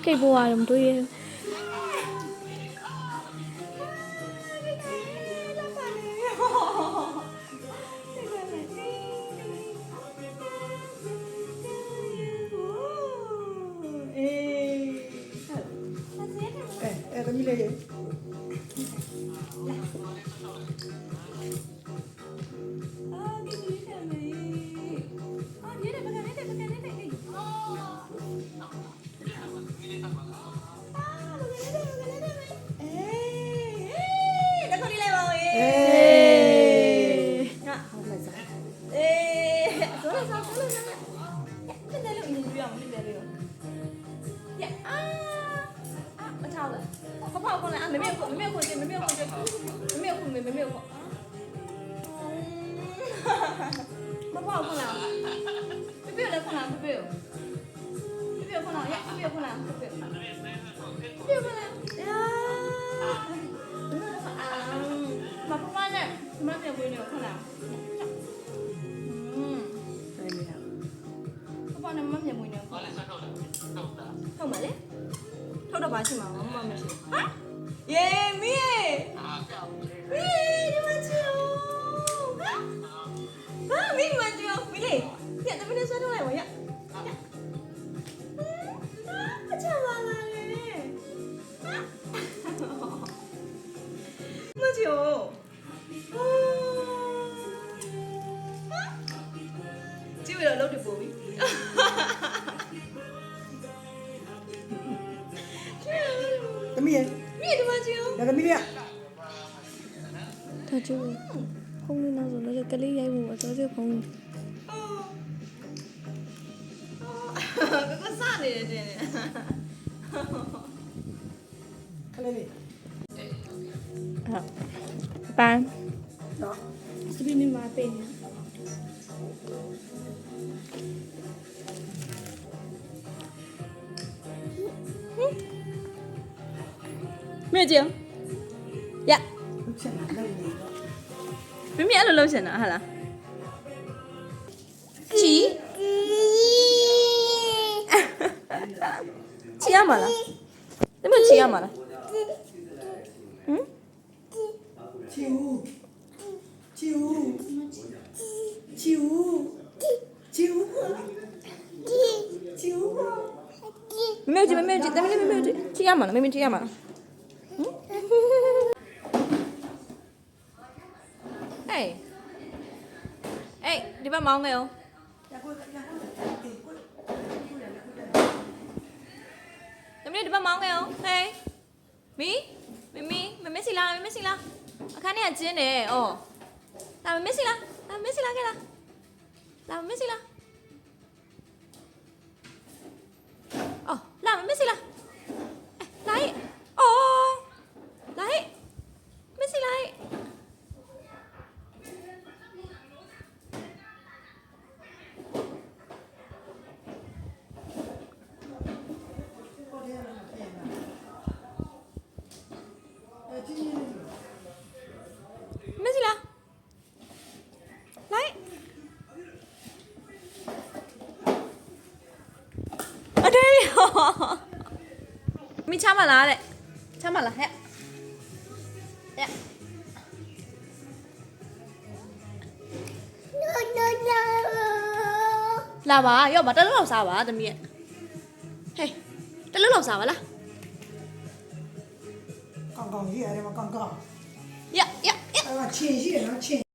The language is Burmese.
ကိတ်ပေါ်ရတယ်မတွေ့ရ သမီးလေးရေဟုတ်ပါလေထုတ်တော့ပါရှိမှာမမမရှိဟာယေမီးမီးဒီမချီဟာမီးမချီမီးလေးညတမင်းနဲ့ဆွဲထုတ်လိုက်ပါရအချမ်းပါလားလေမချီကြည့်ရတော့လုပ်တယ်ပို့ပြီသမီးရေ မီးဒီမချီ ဒါသမီးလေးက ဒါကျိုးဖုန်းလေးနောက်ဆိုလည်းကလေးရိုက်ဖို့တော့ကျဖုန်း ကစားနေတယ်တင် ခလေးလေး ပန်း နော် စပင်းနေမှာပေးနေမြေကျင်းရ လူချက်လာလို့နေ မင်းအဲ့လိုလုပ်ရှင်တာဟာလားချီချီရမှာလားဒီမချီရမှာလားဟမ် ချီဦးချီဦးချီဦးချီဦးချီဦး မမေကြည့်တမီးလေးမမေကြည့်ချီရမှာလားမမေချီရမှာလားဟေးဒီဘက်မောင်းခဲ့အောင်တမီးဒီဘက်မောင်းခဲ့အောင်ဟေးမီမစီလားအခန်းထဲကကျင်းတယ်ဩလာမစီလားခဲ့လားလာမစီလားအော်လာမစီလား来，哦，来，没事来。没事啦，来。啊对哦。မချမလားတဲ့ချမလားဟဲ့လာပါရောပါတလုံးလောက်စားပါသမီးရဲ့ဟေးတလုံးလောက်စားပါလား ကောင်းကောင်းရှိရတယ်မကောင်းကောင်း ရ အဲ့မှာချင်းရှိတယ်နော်ချင်း